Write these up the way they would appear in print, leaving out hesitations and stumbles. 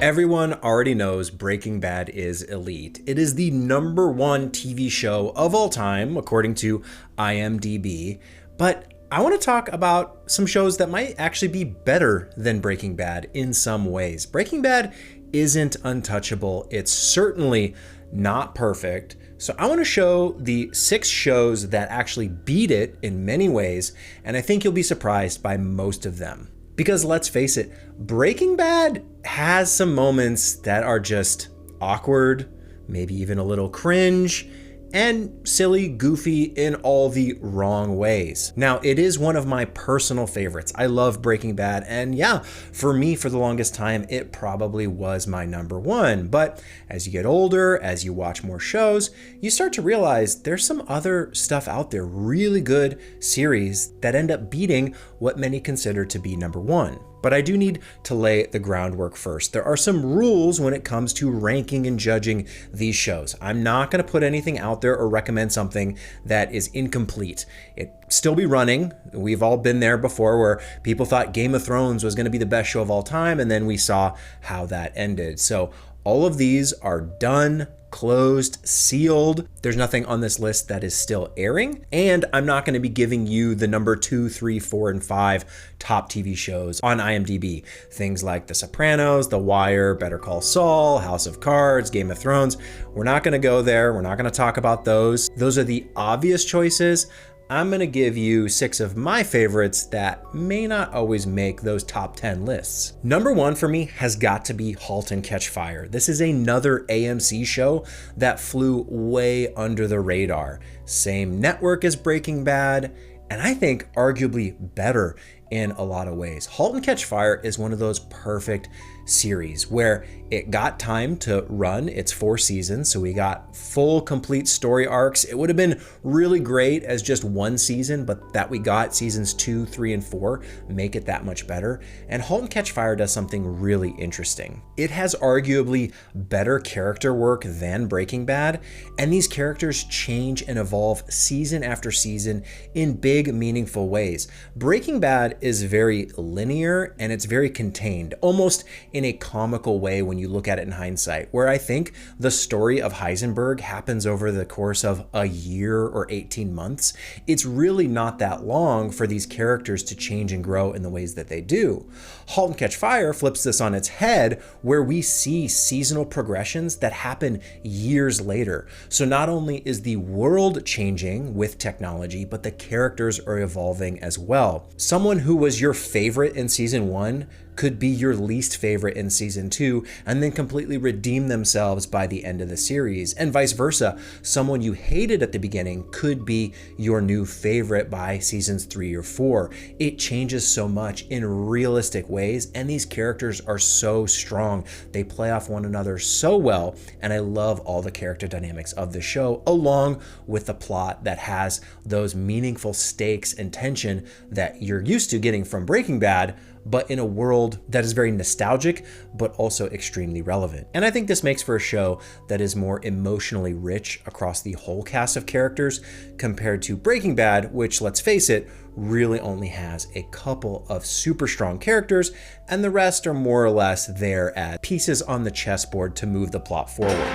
Everyone already knows Breaking Bad is elite. It is the #1 TV show of all time, according to IMDb. But I want to talk about some shows that might actually be better than Breaking Bad in some ways. Breaking Bad isn't untouchable. It's certainly not perfect. So I want to show the 6 shows that actually beat it in many ways, and I think you'll be surprised by most of them. Because let's face it, Breaking Bad has some moments that are just awkward, maybe even a little cringe, and silly, goofy in all the wrong ways. Now, it is one of my personal favorites. I love Breaking Bad, and yeah, for me, for the longest time, it probably was my #1. But as you get older, as you watch more shows, you start to realize there's some other stuff out there, really good series that end up beating what many consider to be #1. But I do need to lay the groundwork first. There are some rules when it comes to ranking and judging these shows. I'm not going to put anything out there or recommend something that is incomplete. It still be running. We've all been there before where people thought Game of Thrones was going to be the best show of all time, and then we saw how that ended. So all of these are done, closed, sealed. There's nothing on this list that is still airing, and I'm not going to be giving you the number 2, 3, 4, and 5 top TV shows on IMDb. Things like The Sopranos, The Wire, Better Call Saul, House of Cards, Game of Thrones. We're not going to go there. We're not going to talk about those. Those are the obvious choices. I'm going to give you 6 of my favorites that may not always make those top 10 lists. #1 for me has got to be Halt and Catch Fire. This is another AMC show that flew way under the radar. Same network as Breaking Bad, and I think arguably better in a lot of ways. Halt and Catch Fire is one of those perfect series where it got time to run its 4 seasons, so we got full complete story arcs. It would have been really great as just 1 season, but that we got seasons 2, 3, and 4 make it that much better. And Halt and Catch Fire does something really interesting. It has arguably better character work than Breaking Bad, and these characters change and evolve season after season in big, meaningful ways. Breaking Bad is very linear and it's very contained, almost in a comical way when you look at it in hindsight, where I think the story of Heisenberg happens over the course of a year or 18 months. It's really not that long for these characters to change and grow in the ways that they do. Halt and Catch Fire flips this on its head, where we see seasonal progressions that happen years later. So not only is the world changing with technology, but the characters are evolving as well. Someone who was your favorite in season 1 could be your least favorite in season 2 and then completely redeem themselves by the end of the series, and vice versa. Someone you hated at the beginning could be your new favorite by seasons 3 or 4. It changes so much in realistic ways, and these characters are so strong. They play off one another so well, and I love all the character dynamics of the show, along with the plot that has those meaningful stakes and tension that you're used to getting from Breaking Bad, but in a world that is very nostalgic, but also extremely relevant. And I think this makes for a show that is more emotionally rich across the whole cast of characters compared to Breaking Bad, which, let's face it, really only has a couple of super strong characters, and the rest are more or less there as pieces on the chessboard to move the plot forward.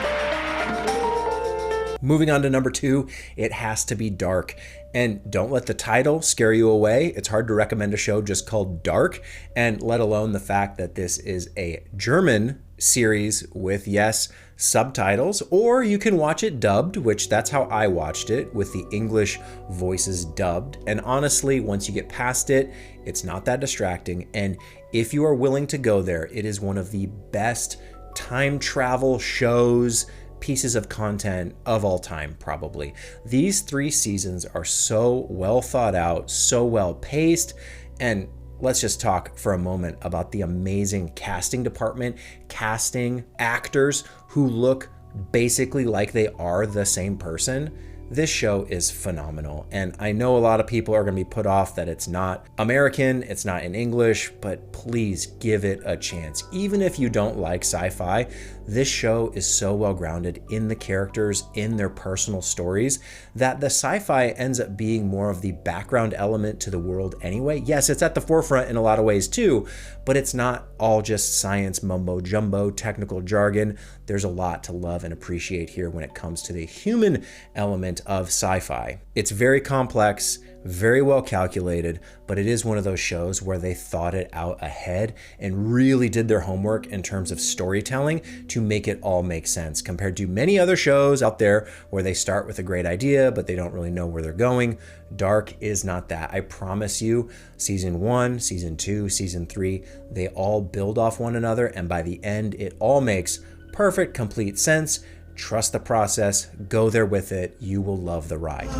Moving on to #2, it has to be Dark. And don't let the title scare you away. It's hard to recommend a show just called Dark, and let alone the fact that this is a German series with, yes, subtitles, or you can watch it dubbed, which that's how I watched it, with the English voices dubbed. And honestly, once you get past it, it's not that distracting. And if you are willing to go there, it is one of the best time travel shows, pieces of content of all time, probably. These 3 seasons are so well thought out, so well paced, and let's just talk for a moment about the amazing casting department, casting actors who look basically like they are the same person. This show is phenomenal, and I know a lot of people are going to be put off that it's not American, it's not in English, but please give it a chance. Even if you don't like sci-fi, this show is so well grounded in the characters, in their personal stories, that the sci-fi ends up being more of the background element to the world anyway. Yes, it's at the forefront in a lot of ways too, but it's not all just science mumbo jumbo, technical jargon. There's a lot to love and appreciate here when it comes to the human element of sci-fi. It's very complex, very well calculated, but it is one of those shows where they thought it out ahead and really did their homework in terms of storytelling to make it all make sense, compared to many other shows out there where they start with a great idea, but they don't really know where they're going. Dark is not that. I promise you, season 1, season 2, season 3, they all build off one another, and by the end, it all makes perfect, complete sense. Trust the process, go there with it. You will love the ride.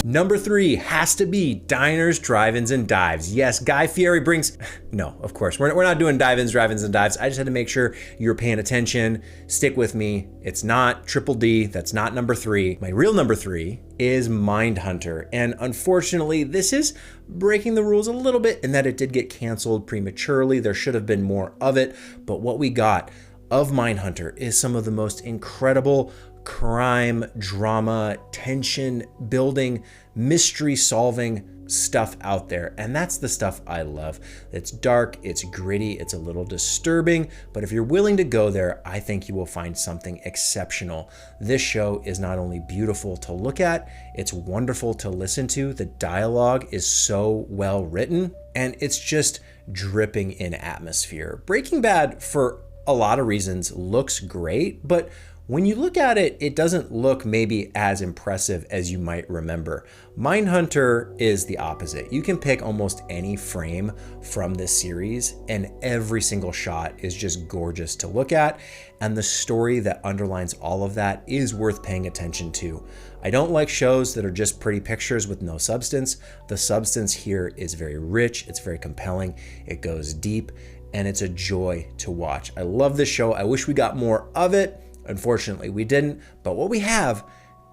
Number 3 has to be diners, drive-ins, and dives. Yes, Guy Fieri brings... No, of course, we're not doing dive-ins, drive-ins, and dives. I just had to make sure you're paying attention. Stick with me. It's not Triple D. That's not number 3. My real number 3 is Mindhunter. And unfortunately, this is breaking the rules a little bit in that it did get canceled prematurely. There should have been more of it. But what we got of Mindhunter is some of the most incredible crime, drama, tension building, mystery solving stuff out there. And that's the stuff I love. It's dark, it's gritty, it's a little disturbing, but if you're willing to go there, I think you will find something exceptional. This show is not only beautiful to look at, it's wonderful to listen to. The dialogue is so well written, and it's just dripping in atmosphere. Breaking Bad, for a lot of reasons, looks great, but when you look at it, it doesn't look maybe as impressive as you might remember. Mindhunter is the opposite. You can pick almost any frame from this series, and every single shot is just gorgeous to look at, and the story that underlines all of that is worth paying attention to. I don't like shows that are just pretty pictures with no substance. The substance here is very rich, it's very compelling, it goes deep, and it's a joy to watch. I love this show. I wish we got more of it. Unfortunately, we didn't, but what we have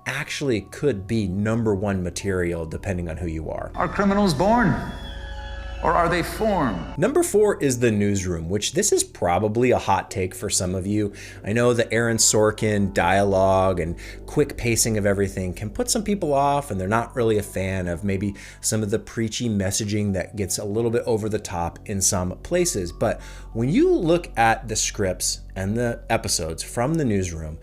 actually could be number 1 material depending on who you are. Are criminals born? Or are they formed? Number 4 is The Newsroom, which this is probably a hot take for some of you. I know the Aaron Sorkin dialogue and quick pacing of everything can put some people off, and they're not really a fan of maybe some of the preachy messaging that gets a little bit over the top in some places. But when you look at the scripts and the episodes from The Newsroom,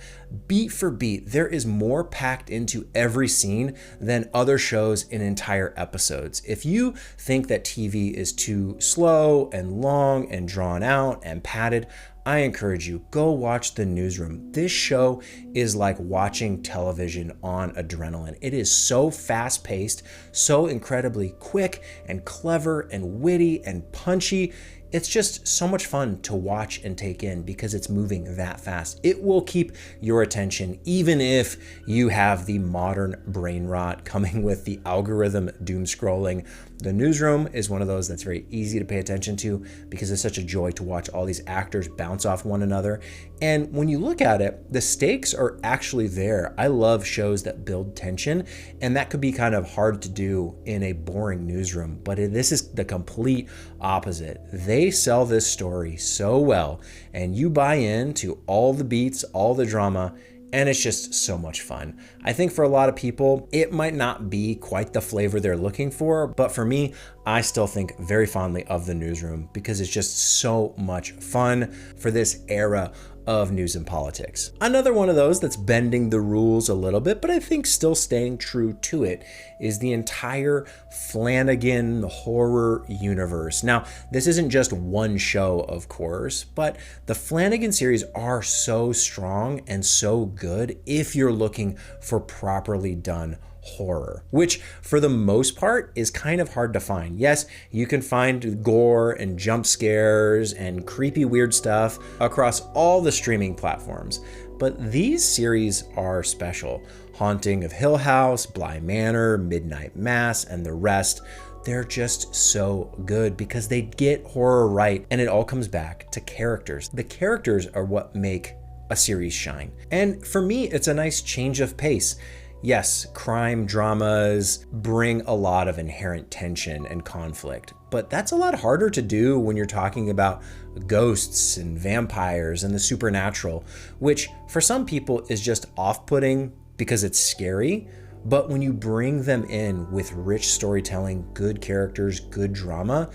beat for beat, there is more packed into every scene than other shows in entire episodes. If you think that TV is too slow and long and drawn out and padded, I encourage you, go watch The Newsroom. This show is like watching television on adrenaline. It is so fast-paced, so incredibly quick and clever and witty and punchy. It's just so much fun to watch and take in because it's moving that fast. It will keep your attention even if you have the modern brain rot coming with the algorithm doom scrolling. The Newsroom is one of those that's very easy to pay attention to because it's such a joy to watch all these actors bounce off one another. And when you look at it, the stakes are actually there. I love shows that build tension, and that could be kind of hard to do in a boring newsroom, but this is the complete opposite. They sell this story so well, and you buy into all the beats, all the drama, and it's just so much fun. I think for a lot of people, it might not be quite the flavor they're looking for, but for me, I still think very fondly of The Newsroom because it's just so much fun for this era of news and politics. Another one of those that's bending the rules a little bit, but I think still staying true to it, is the entire Flanagan horror universe. Now, this isn't just one show, of course, but the Flanagan series are so strong and so good if you're looking for properly done horror, which for the most part is kind of hard to find. Yes, you can find gore and jump scares and creepy weird stuff across all the streaming platforms, but these series are special. Haunting of Hill House, Bly Manor, Midnight Mass, and the rest, they're just so good because they get horror right, and it all comes back to characters. The characters are what make a series shine. And for me, it's a nice change of pace. Yes, crime dramas bring a lot of inherent tension and conflict, but that's a lot harder to do when you're talking about ghosts and vampires and the supernatural, which for some people is just off-putting because it's scary. But when you bring them in with rich storytelling, good characters, good drama,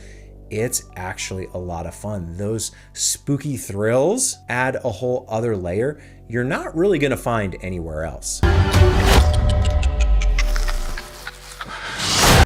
it's actually a lot of fun. Those spooky thrills add a whole other layer you're not really gonna find anywhere else.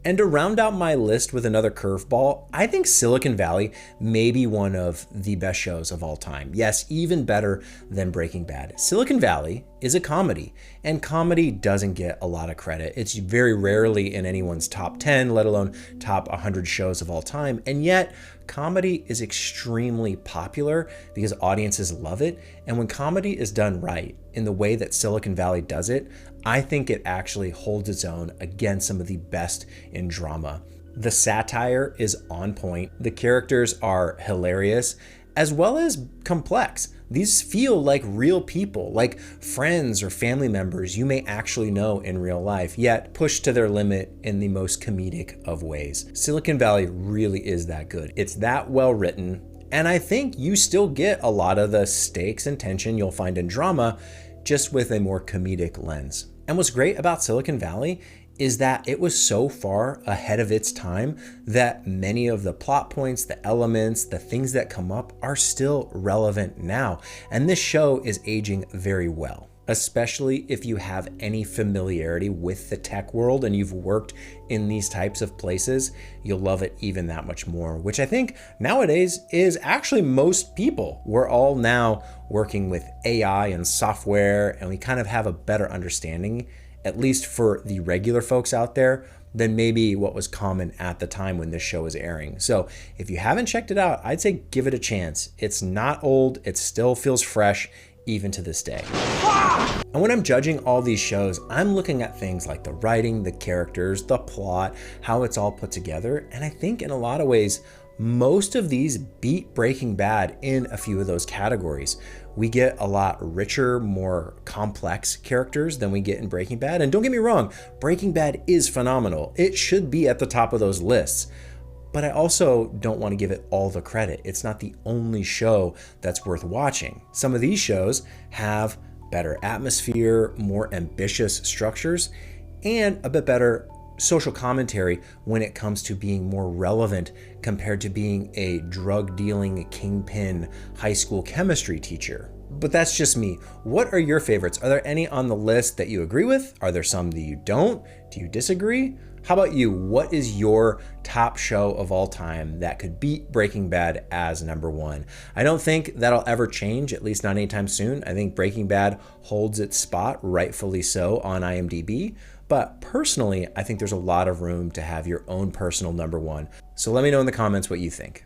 And to round out my list with another curveball, I think Silicon Valley may be one of the best shows of all time. Yes, even better than Breaking Bad. Silicon Valley is a comedy, and comedy doesn't get a lot of credit. It's very rarely in anyone's top 10, let alone top 100 shows of all time. And yet, comedy is extremely popular because audiences love it. And when comedy is done right, in the way that Silicon Valley does it, I think it actually holds its own against some of the best in drama. The satire is on point, the characters are hilarious, as well as complex. These feel like real people, like friends or family members you may actually know in real life, yet pushed to their limit in the most comedic of ways. Silicon Valley really is that good. It's that well written, and I think you still get a lot of the stakes and tension you'll find in drama, just with a more comedic lens. And what's great about Silicon Valley is that it was so far ahead of its time that many of the plot points, the elements, the things that come up are still relevant now. And this show is aging very well, especially if you have any familiarity with the tech world and you've worked in these types of places, you'll love it even that much more, which I think nowadays is actually most people. We're all now working with AI and software, and we kind of have a better understanding, at least for the regular folks out there, than maybe what was common at the time when this show was airing. So if you haven't checked it out, I'd say give it a chance. It's not old, it still feels fresh, even to this day. And when I'm judging all these shows, I'm looking at things like the writing, the characters, the plot, how it's all put together. And I think in a lot of ways, most of these beat Breaking Bad in a few of those categories. We get a lot richer, more complex characters than we get in Breaking Bad. And don't get me wrong, Breaking Bad is phenomenal. It should be at the top of those lists. But I also don't want to give it all the credit. It's not the only show that's worth watching. Some of these shows have better atmosphere, more ambitious structures, and a bit better social commentary when it comes to being more relevant compared to being a drug-dealing kingpin high school chemistry teacher. But that's just me. What are your favorites? Are there any on the list that you agree with? Are there some that you don't? Do you disagree? How about you? What is your top show of all time that could beat Breaking Bad as number one? I don't think that'll ever change, at least not anytime soon. I think Breaking Bad holds its spot, rightfully so, on IMDb. But personally, I think there's a lot of room to have your own personal number one. So let me know in the comments what you think.